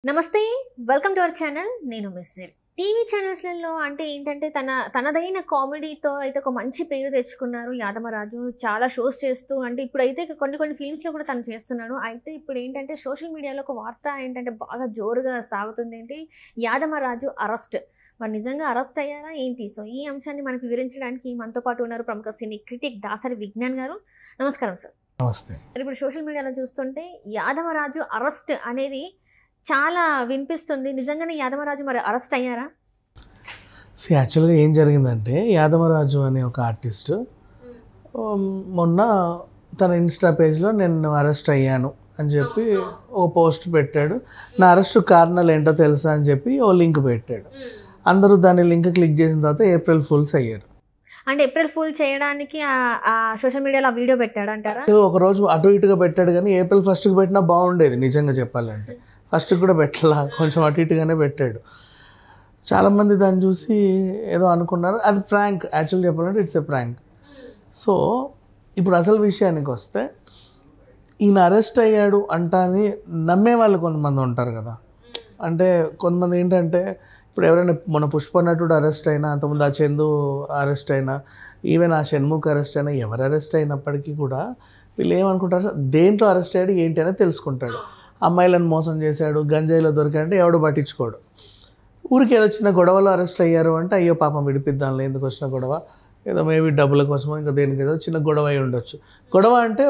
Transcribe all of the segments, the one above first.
నమస్తే welcome to our channel. నేను మిస్సిర్. TV ఛానల్స్లలో అంటే ఏంటంటే తనదైన కామెడీతో అయితే ఒక మంచి పేరు తెచ్చుకున్నారు యాదమరాజు. చాలా షోస్ చేస్తూ అంటే ఇప్పుడైతే కొన్ని ఫిల్మ్స్లో కూడా తను చేస్తున్నాడు. అయితే ఇప్పుడు ఏంటంటే సోషల్ మీడియాలో ఒక వార్త ఏంటంటే బాగా జోరుగా సాగుతుంది ఏంటి, యాదమరాజు అరెస్ట్. మరి నిజంగా అరెస్ట్ అయ్యారా ఏంటి? సో ఈ అంశాన్ని మనకు వివరించడానికి మనతో పాటు ఉన్నారు ప్రముఖ సినీ క్రిటిక్ దాసరి విజ్ఞాన్ గారు. నమస్కారం సార్. నమస్తే. ఇప్పుడు సోషల్ మీడియాలో చూస్తుంటే యాదమరాజు అరెస్ట్ అనేది చాలా వినిపిస్తుంది. నిజంగానే యాదమరాజు మరి అరెస్ట్ అయ్యారా? యాక్చువల్గా ఏం జరిగిందంటే, యాదమరాజు అనే ఒక ఆర్టిస్ట్ మొన్న తన ఇన్స్టా పేజ్లో నేను అరెస్ట్ అయ్యాను అని చెప్పి ఓ పోస్ట్ పెట్టాడు. నా అరెస్ట్ కారణాలు ఏంటో తెలుసా అని చెప్పి ఓ లింక్ పెట్టాడు. అందరూ దాని లింక్ క్లిక్ చేసిన తర్వాత ఏప్రిల్ ఫూల్స్ అయ్యారు. అంటే ఏప్రిల్ ఫూల్ చేయడానికి సోషల్ మీడియాలో వీడియో పెట్టాడు అంటారా? ఒకరోజు అటు ఇటుగా పెట్టాడు, కానీ ఏప్రిల్ ఫస్ట్కి పెట్టినా బాగుండేది నిజంగా చెప్పాలంటే. ఫస్ట్కి కూడా పెట్టాల, కొంచెం అటు ఇటుగానే పెట్టాడు. చాలామంది దాన్ని చూసి ఏదో అనుకున్నారు. అది ప్రాంక్, యాక్చువల్ చెప్పాలంటే ఇట్స్ ఎ ప్రాంక్. సో ఇప్పుడు అసలు విషయానికి వస్తే, ఈయన అరెస్ట్ అయ్యాడు అంటాని నమ్మే వాళ్ళు కొంతమంది ఉంటారు కదా. అంటే కొంతమంది ఏంటంటే, ఇప్పుడు ఎవరైనా మన పుష్ప నటుడు అరెస్ట్ అయినా, అంతకుముందు ఆ చందు అరెస్ట్ అయినా, ఈవెన్ ఆ షణ్ముఖ్ అరెస్ట్ అయినా, ఎవరు అరెస్ట్ అయినప్పటికీ కూడా వీళ్ళు ఏమనుకుంటారు, దేంట్లో అరెస్ట్ అయ్యాడు ఏంటి అనేది తెలుసుకుంటాడు. అమ్మాయిలను మోసం చేశాడు, గంజాయిలో దొరికాడంటే ఎవడు పట్టించుకోడు. ఊరికి ఏదో చిన్న గొడవలో అరెస్ట్ అయ్యారు అంటే, అయ్యో పాపం విడిపిద్దాంలో, ఎందుకు వచ్చిన గొడవ, ఏదో మేబీ డబ్బుల కోసమో ఇంకా దేనికి ఏదో చిన్న గొడవ అయి ఉండొచ్చు. గొడవ అంటే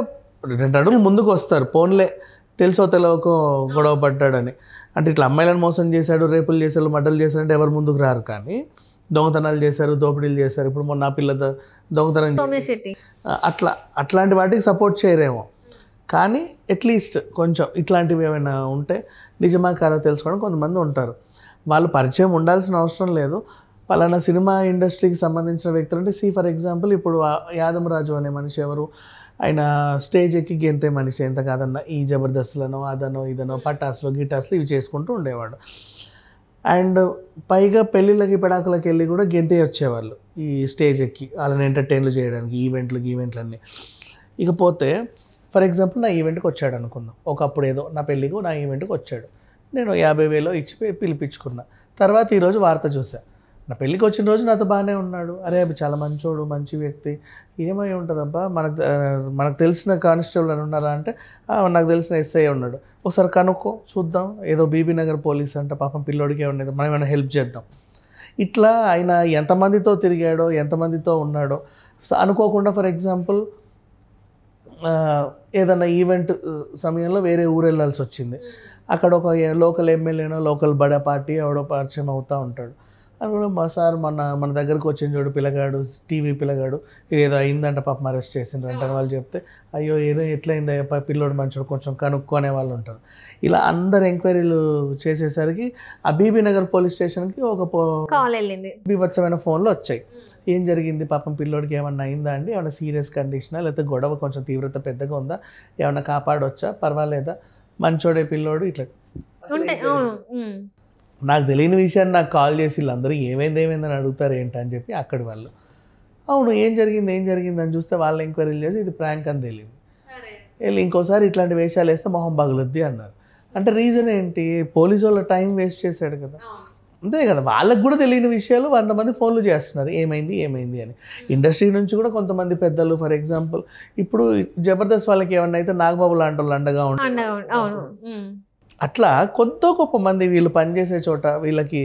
2 అడుగులు ముందుకు వస్తారు, పోన్లే తెలుసో తెలియకో గొడవ పడ్డాడని. అంటే ఇట్లా అమ్మాయిలను మోసం చేశాడు, రేపులు చేశాడు, మడ్డలు చేశాడు అంటే ఎవరు ముందుకు రారు. కానీ దొంగతనాలు చేశారు, దోపిడీలు చేశారు, ఇప్పుడు మొన్న నా పిల్ల దొంగతనం అట్లాంటి వాటికి సపోర్ట్ చేయరేమో. కానీ అట్లీస్ట్ కొంచెం ఇట్లాంటివి ఏమైనా ఉంటే నిజమా కాదా తెలుసుకోవడం కొంతమంది ఉంటారు. వాళ్ళు పరిచయం ఉండాల్సిన అవసరం లేదు. పలానా సినిమా ఇండస్ట్రీకి సంబంధించిన వ్యక్తులు అంటే, ఫర్ ఎగ్జాంపుల్ ఇప్పుడు యాదమరాజు అనే మనిషి ఎవరు, ఆయన స్టేజ్ ఎక్కి గెంతే మనిషి, ఎంత కాదన్నా ఈ జబర్దస్త్లను అదనో ఇదనో పటాసులు గిటాసులు ఇవి చేసుకుంటూ ఉండేవాడు. అండ్ పైగా పెళ్ళిళ్ళకి పెడాకులకి వెళ్ళి కూడా గెంతే వచ్చేవాళ్ళు ఈ స్టేజ్ ఎక్కి, వాళ్ళని ఎంటర్టైన్లు చేయడానికి, ఈవెంట్లన్నీ. ఇకపోతే ఫర్ ఎగ్జాంపుల్ నా ఈవెంట్కి వచ్చాడు అనుకుందాం, ఒకప్పుడు ఏదో నా పెళ్ళికి నా ఈవెంట్కి వచ్చాడు, నేను 50,000 ఇచ్చి పిలిపించుకున్నా. తర్వాత ఈరోజు వార్త చూసా, నా పెళ్ళికి వచ్చిన రోజు నాతో బాగానే ఉన్నాడు, అరే చాలా మంచోడు, మంచి వ్యక్తి, ఏమై ఉంటుందబ్బా, మనకు తెలిసిన కానిస్టేబుల్ అని ఉన్నారా అంటే, నాకు తెలిసిన ఎస్ఐ ఉన్నాడు, ఒకసారి కనుక్కో చూద్దాం, ఏదో బీబీ నగర్ పోలీస్ అంట, పాపం పిల్లోడికే ఉండేది, మనం ఏమైనా హెల్ప్ చేద్దాం. ఇట్లా ఆయన ఎంతమందితో తిరిగాడో, ఎంతమందితో ఉన్నాడో అనుకోకుండా. ఫర్ ఎగ్జాంపుల్ ఏదన్నా ఈవెంట్ సమయంలో వేరే ఊరు వెళ్ళాల్సి వచ్చింది, అక్కడ ఒక లోకల్ ఎమ్మెల్యేనో లోకల్ బడా పార్టీ ఎవడో పరిచయం అవుతూ ఉంటాడు. అది కూడా మా సార్ మన దగ్గరకు వచ్చిన చూడు పిల్లగాడు, టీవీ పిల్లగాడు, ఏదో అయిందంట పాపం అరెస్ట్ చేసిండ్రు అంటారు. వాళ్ళు చెప్తే, అయ్యో ఏదో ఎట్లయింది పిల్లోడు మంచోడు, కొంచెం కనుక్కునే వాళ్ళు ఉంటారు. ఇలా అందరు ఎంక్వైరీలు చేసేసరికి ఆ బీబీ నగర్ పోలీస్ స్టేషన్కి ఒక కాల్ వెళ్ళింది, బీభత్సమైన ఫోన్లు వచ్చాయి. ఏం జరిగింది, పాపం పిల్లోడికి ఏమన్నా అయిందా అండి, ఏమన్నా సీరియస్ కండిషనా, లేకపోతే గొడవ కొంచెం తీవ్రత పెద్దగా ఉందా, ఏమన్నా కాపాడొచ్చా, పర్వాలేదా, మంచోడే పిల్లోడు, ఇట్లా. నాకు తెలియని విషయాన్ని నాకు కాల్ చేసి వీళ్ళందరూ ఏమైందని అడుగుతారు ఏంటని చెప్పి అక్కడి వాళ్ళు, అవును ఏం జరిగింది అని చూస్తే వాళ్ళు ఎంక్వైరీలు చేసి ఇది ప్రాంక్ అని తెలియదు. వెళ్ళి ఇంకోసారి ఇట్లాంటి వేషాలు వేస్తే మొహం పగులుద్ది అన్నారు. అంటే రీజన్ ఏంటి, పోలీసు వాళ్ళ టైం వేస్ట్ చేశాడు కదా, అంతే కదా. వాళ్ళకు కూడా తెలియని విషయాలు 100 మంది ఫోన్లు చేస్తున్నారు, ఏమైంది అని. ఇండస్ట్రీ నుంచి కూడా కొంతమంది పెద్దలు, ఫర్ ఎగ్జాంపుల్ ఇప్పుడు జబర్దస్త్ వాళ్ళకి ఏమన్నా అయితే నాగబాబు లాంటి వాళ్ళు అండగా ఉంటారు. అట్లా కొద్దో గొప్ప మంది వీళ్ళు పనిచేసే చోట వీళ్ళకి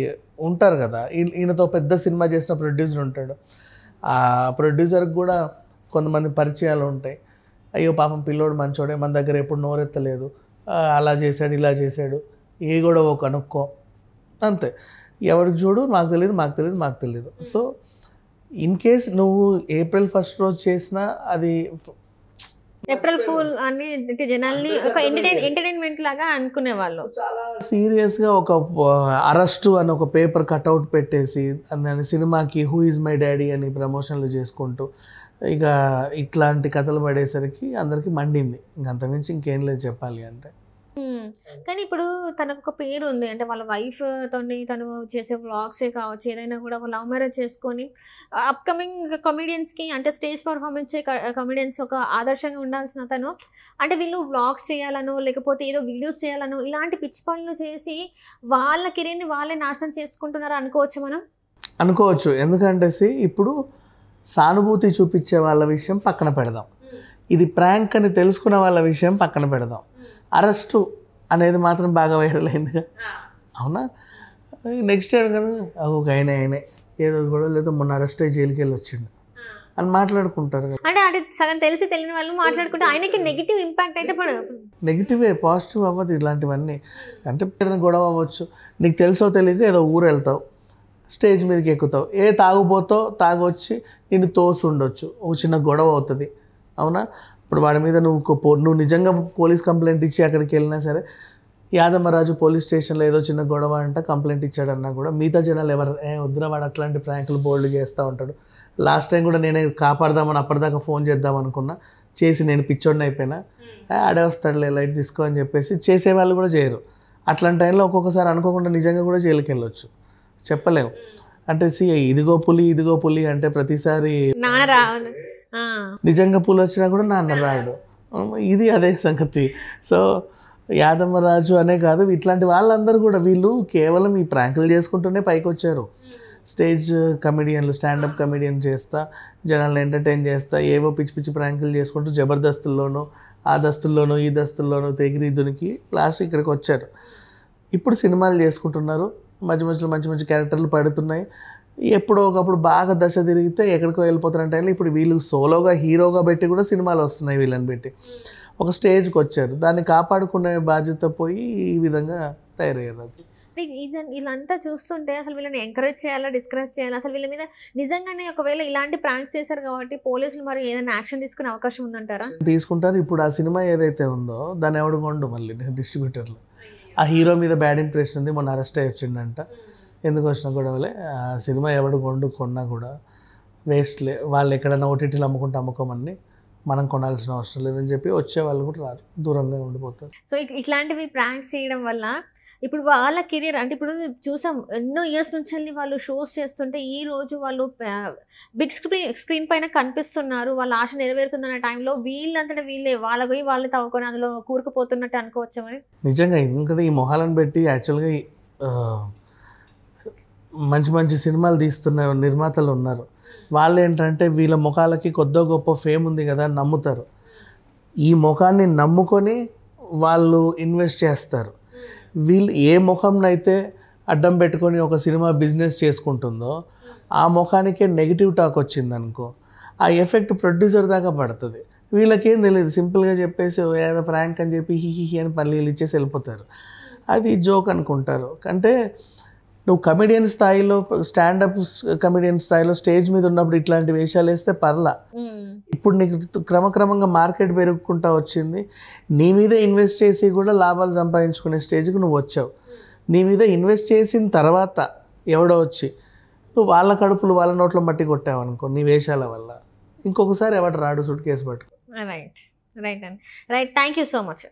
ఉంటారు కదా. ఈయనతో పెద్ద సినిమా చేసిన ప్రొడ్యూసర్ ఉంటాడు, ఆ ప్రొడ్యూసర్కి కూడా కొంతమంది పరిచయాలు ఉంటాయి. అయ్యో పాపం పిల్లోడు మంచోడే, మన దగ్గర ఎప్పుడు నోరెత్తలేదు, అలా చేశాడు ఇలా చేశాడు, ఏ గొడవ కనుక్కో, అంతే. ఎవరికి చూడు మాకు తెలియదు. సో ఇన్ కేస్ నువ్వు ఏప్రిల్ 1 రోజు చేసినా అది ఏప్రిల్ ఫూల్ అని జనాల్ని ఒక ఎంటర్టైన్మెంట్ లాగా అనుకునేవాళ్ళు. చాలా సీరియస్గా ఒక అరెస్టు అని ఒక పేపర్ కట్అవుట్ పెట్టేసి దాని సినిమాకి హూ ఈజ్ మై డాడీ అని ప్రమోషన్లు చేసుకుంటూ ఇక ఇట్లాంటి కథలు పడేసరికి అందరికీ మండింది. ఇంకంతమించి ఇంకేం లేదు చెప్పాలి అంటే. కానీ ఇప్పుడు తనకు ఒక పేరు ఉంది, అంటే వాళ్ళ వైఫ్ తోని తను చేసే వ్లాగ్సే కావచ్చు, ఏదైనా కూడా ఒక లవ్ మ్యారేజ్ చేసుకొని అప్కమింగ్ కమెడియన్స్కి అంటే స్టేజ్ పర్ఫార్మెన్స్ కమెడియన్స్ ఒక ఆదర్శంగా ఉండాల్సిన తను అంటే వీళ్ళు వ్లాగ్స్ చేయాలను లేకపోతే ఏదో వీడియోస్ చేయాలను ఇలాంటి పిచ్చి పనులు చేసి వాళ్ళ కెరీర్ని వాళ్ళే నాశనం చేసుకుంటున్నారు అనుకోవచ్చు మనం. అనుకోవచ్చు. ఎందుకంటే ఇప్పుడు సానుభూతి చూపించే వాళ్ళ విషయం పక్కన పెడదాం, ఇది ప్రాంక్ అని తెలుసుకున్న వాళ్ళ విషయం పక్కన పెడదాం. అరెస్టు అనేది మాత్రం బాగా వైరల్ అయిందిగా, అవునా? నెక్స్ట్ ఇయర్ కదా ఒక ఆయనే ఏదో కూడా లేదా మొన్న అరెస్ట్ అయ్యి జైలుకి వెళ్ళి వచ్చిండు అని మాట్లాడుకుంటారు కదా. అంటే అది సగం తెలిసి తెలియని వాళ్ళు మాట్లాడుకుంటే ఆయనకి నెగిటివ్ ఇంపాక్ట్ అయితే పడదు. నెగిటివే, పాజిటివ్ అవ్వదు ఇలాంటివన్నీ. అంటే గొడవ అవ్వచ్చు, నీకు తెలుసో తెలియక ఏదో ఊరు వెళ్తావు, స్టేజ్ మీదకి ఎక్కుతావు, తాగుపోతావు, తాగొచ్చి నిన్ను తోసి ఉండొచ్చు, ఒక చిన్న గొడవ అవుతుంది, అవునా? ఇప్పుడు వాడి మీద నువ్వు నిజంగా పోలీస్ కంప్లైంట్ ఇచ్చి అక్కడికి వెళ్ళినా సరే, యాదమరాజు పోలీస్ స్టేషన్లో ఏదో చిన్న గొడవ అంట కంప్లైంట్ ఇచ్చాడన్నా కూడా మిగతా జనాలు ఎవరు వద్దురా వాడు అట్లాంటి ప్రాంకులు బోల్డ్ చేస్తూ ఉంటాడు. లాస్ట్ టైం కూడా నేనే కాపాడదామని అప్పటిదాకా ఫోన్ చేద్దాం అనుకున్నా, చేసి నేను పిచ్చోడిని అయిపోయినా, ఆడే వస్తాడులే లైట్ తీసుకో అని చెప్పేసి చేసేవాళ్ళు కూడా చేయరు. అట్లాంటి టైంలో ఒక్కొక్కసారి అనుకోకుండా నిజంగా కూడా జైలుకి వెళ్ళొచ్చు, చెప్పలేము. అంటే ఇదిగో పులి అంటే ప్రతిసారి నిజంగా పులి వచ్చినా కూడా నాన్న రాడు, ఇది అదే సంగతి. సో యాదమరాజు అనే కాదు, ఇట్లాంటి వాళ్ళందరూ కూడా వీళ్ళు కేవలం ఈ ప్రాంకులు చేసుకుంటూనే పైకి వచ్చారు. స్టేజ్ కమెడియన్లు, స్టాండప్ కమెడియన్ చేస్తా, జనాలను ఎంటర్టైన్ చేస్తా, ఏవో పిచ్చి పిచ్చి ప్రాంకులు చేసుకుంటూ జబర్దస్తుల్లోనూ ఆ దస్తుల్లోనూ ఈ దస్తుల్లోనూ తెగిరి దునికి లాస్ట్ ఇక్కడికి వచ్చారు. ఇప్పుడు సినిమాలు చేసుకుంటున్నారు, మధ్య మధ్యలో మంచి మంచి క్యారెక్టర్లు పడుతున్నాయి. ఎప్పుడో ఒకప్పుడు బాగా దశ తిరిగితే ఎక్కడికో వెళ్ళిపోతున్న టైంలో ఇప్పుడు వీళ్ళు సోలోగా హీరోగా పెట్టి కూడా సినిమాలు వస్తున్నాయి. వీళ్ళని పెట్టి ఒక స్టేజ్కి వచ్చారు, దాన్ని కాపాడుకునే బాధ్యత పోయి ఈ విధంగా తయారయ్యారు. అది వీళ్ళంతా చూస్తుంటే అసలు వీళ్ళని ఎంకరేజ్ చేయాలా, డిస్కరేజ్ చేయాలా? అసలు వీళ్ళ మీద నిజంగానే ఒకవేళ ఇలాంటి ప్రాంక్స్ చేశారు కాబట్టి పోలీసులు మరి ఏదైనా యాక్షన్ తీసుకునే అవకాశం ఉందంటారా? తీసుకుంటారు. ఇప్పుడు ఆ సినిమా ఏదైతే ఉందో దాన్ని ఎవడు కొండు మళ్ళీ డిస్ట్రిబ్యూటర్లు, ఆ హీరో మీద బ్యాడ్ ఇంప్రెషన్ ఉంది, మొన్న అరెస్ట్ అయ్యి వచ్చిండంట, ఎందుకు వచ్చిన గొడవలే. ఆ సినిమా ఎవడు కొన్నా కూడా వేస్ట్లే, వాళ్ళు ఎక్కడైనా ఓటీటీలు అమ్ముకోమని మనం కొనాల్సిన అవసరం లేదని చెప్పి వచ్చే వాళ్ళు కూడా రారు, దూరంగా ఉండిపోతారు. సో ఇట్లాంటివి ప్రాంక్స్ చేయడం వల్ల ఇప్పుడు వాళ్ళ కెరీర్ అంటే ఇప్పుడు చూసాం ఎన్నో ఇయర్స్ నుంచి వాళ్ళు షోస్ చేస్తుంటే ఈ రోజు వాళ్ళు బిగ్ స్క్రీన్ పైన కనిపిస్తున్నారు, వాళ్ళ ఆశ నెరవేరుతుందన్న టైంలో వీళ్ళంతటా వీళ్ళే వాళ్ళు తవ్వుకొని అందులో కూరుకుపోతున్నట్టు అనుకోవచ్చు మరి. నిజంగా ఎందుకంటే ఈ మొహాలను పెట్టి యాక్చువల్గా మంచి మంచి సినిమాలు తీస్తున్న నిర్మాతలు ఉన్నారు, వాళ్ళు ఏంటంటే వీళ్ళ ముఖాలకి కొద్దో గొప్ప ఫేమ్ ఉంది కదా అని నమ్ముతారు. ఈ ముఖాన్ని నమ్ముకొని వాళ్ళు ఇన్వెస్ట్ చేస్తారు. వీళ్ళు ఏ ముఖంనైతే అడ్డం పెట్టుకొని ఒక సినిమా బిజినెస్ చేసుకుంటుందో ఆ ముఖానికే నెగిటివ్ టాక్ వచ్చిందనుకో, ఆ ఎఫెక్ట్ ప్రొడ్యూసర్ దాకా పడుతుంది. వీళ్ళకేం తెలియదు, సింపుల్గా చెప్పేసి ఏదో ప్రాంక్ అని చెప్పి హీ అని పల్లీలు ఇచ్చేసి వెళ్ళిపోతారు, అది జోక్ అనుకుంటారు. అంటే నువ్వు కమెడియన్ స్థాయిలో, స్టాండప్ కమెడియన్ స్థాయిలో స్టేజ్ మీద ఉన్నప్పుడు ఇట్లాంటి వేషాలు వేస్తే పర్లా. ఇప్పుడు నీకు క్రమక్రమంగా మార్కెట్ పెరుగుకుంటా వచ్చింది, నీ మీద ఇన్వెస్ట్ చేసి కూడా లాభాలు సంపాదించుకునే స్టేజ్కి నువ్వు వచ్చావు. నీ మీద ఇన్వెస్ట్ చేసిన తర్వాత ఎవడో వచ్చి నువ్వు వాళ్ళ కడుపులు వాళ్ళ నోట్లో మట్టి కొట్టావు అనుకో నీ వేషాల వల్ల, ఇంకొకసారి ఎవడు రాడు సూట్ కేసు పట్టుకో. Right thank you so much.